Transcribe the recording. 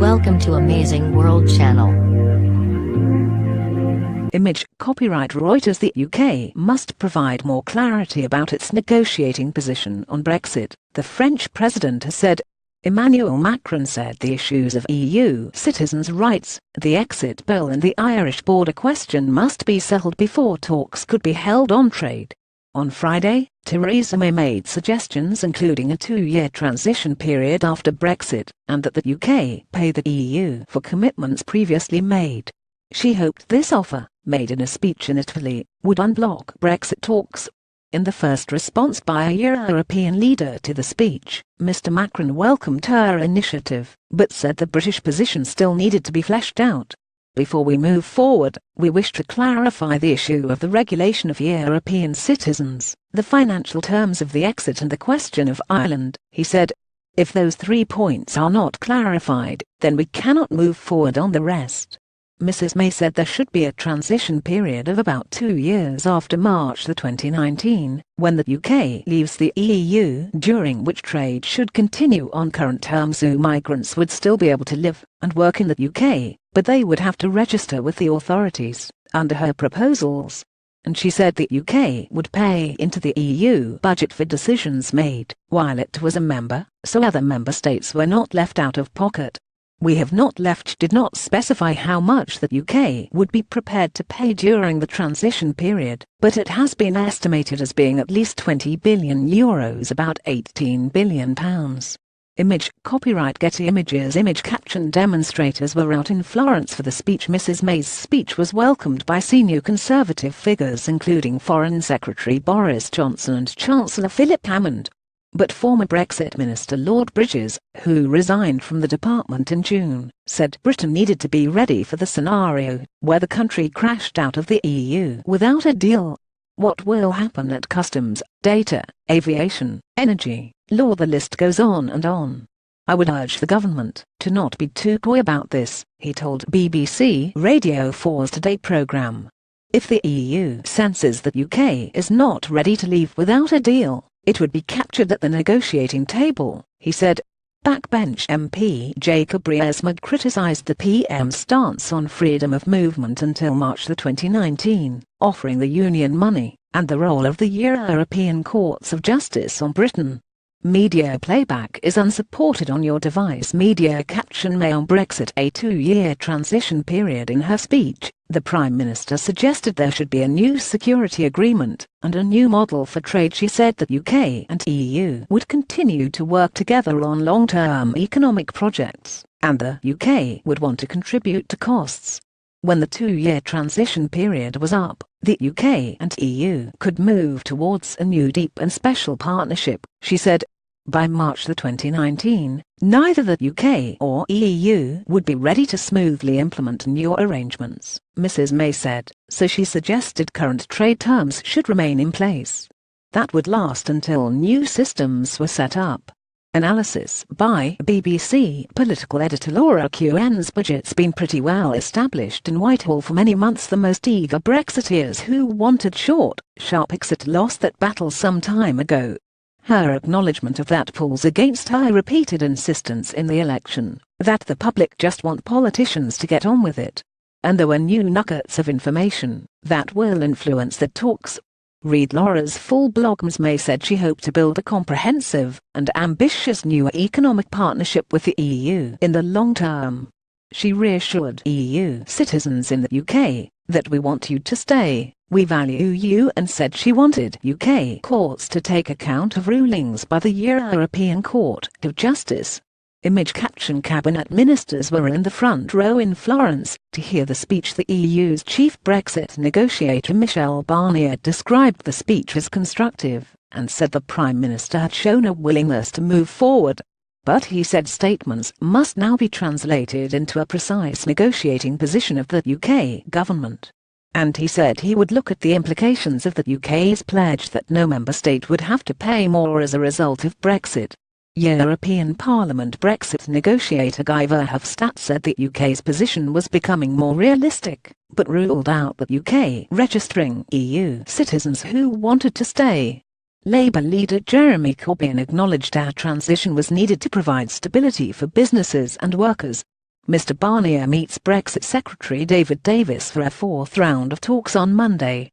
Welcome to Amazing World Channel. Image copyright Reuters. The UK must provide more clarity about its negotiating position on Brexit, the French president has said. Emmanuel Macron said the issues of EU citizens' rights, the exit bill and the Irish border question must be settled before talks could be held on trade. On Friday, Theresa May made suggestions including a 2-year transition period after Brexit, and that the UK pay the EU for commitments previously made. She hoped this offer, made in a speech in Italy, would unblock Brexit talks. In the first response by a European leader to the speech, Mr. Macron welcomed her initiative, but said the British position still needed to be fleshed out. Before we move forward, we wish to clarify the issue of the regulation of European citizens, the financial terms of the exit and the question of Ireland, he said. If those 3 points are not clarified, then we cannot move forward on the rest. Mrs. May said there should be a transition period of about 2 years after March 2019, when the UK leaves the EU, during which trade should continue on current terms so migrants would still be able to live and work in the UK, but they would have to register with the authorities, under her proposals. And she said the UK would pay into the EU budget for decisions made while it was a member, so other member states were not left out of pocket. We have not left. Did not specify how much the UK would be prepared to pay during the transition period, but it has been estimated as being at least €20 billion, about £18 billion. Image copyright Getty Images. Image caption Demonstrators were out in Florence for the speech. Mrs. May's speech was welcomed by senior Conservative figures including Foreign Secretary Boris Johnson and Chancellor Philip Hammond. But former Brexit Minister Lord Bridges, who resigned from the department in June, said Britain needed to be ready for the scenario where the country crashed out of the EU without a deal. What will happen at customs, data, aviation, energy, law? The list goes on and on. I would urge the government to not be too coy about this, he told BBC Radio 4's Today programme. If the EU senses that UK is not ready to leave without a deal, it would be captured at the negotiating table, he said. Backbench MP Jacob Rees-Mogg criticised the PM's stance on freedom of movement until March 2019, offering the Union money, and the role of the European Courts of Justice on Britain. Media playback is unsupported on your device. Media caption May on Brexit. A 2-year transition period. In her speech, the Prime Minister suggested there should be a new security agreement and a new model for trade. She said that UK and EU would continue to work together on long-term economic projects, and the UK would want to contribute to costs. When the 2-year transition period was up, the UK and EU could move towards a new deep and special partnership, she said. By March 2019, neither the UK or EU would be ready to smoothly implement new arrangements, Mrs. May said, so she suggested current trade terms should remain in place. That would last until new systems were set up. Analysis by BBC political editor Laura Quen's budget's been pretty well established in Whitehall for many months. The most eager Brexiteers who wanted short, sharp exit lost that battle some time ago. Her acknowledgement of that pulls against her repeated insistence in the election that the public just want politicians to get on with it. And there were new nuggets of information that will influence the talks. Read Laura's full blog. Ms. May said she hoped to build a comprehensive and ambitious new economic partnership with the EU in the long term. She reassured EU citizens in the UK that we want you to stay, we value you, and said she wanted UK courts to take account of rulings by the European Court of Justice. Image caption Cabinet ministers were in the front row in Florence to hear the speech. The EU's chief Brexit negotiator Michel Barnier described the speech as constructive and said the Prime Minister had shown a willingness to move forward. But he said statements must now be translated into a precise negotiating position of the UK government. And he said he would look at the implications of the UK's pledge that no member state would have to pay more as a result of Brexit. European Parliament Brexit negotiator Guy Verhofstadt said the UK's position was becoming more realistic, but ruled out the UK registering EU citizens who wanted to stay. Labour leader Jeremy Corbyn acknowledged our transition was needed to provide stability for businesses and workers. Mr Barnier meets Brexit Secretary David Davis for a fourth round of talks on Monday.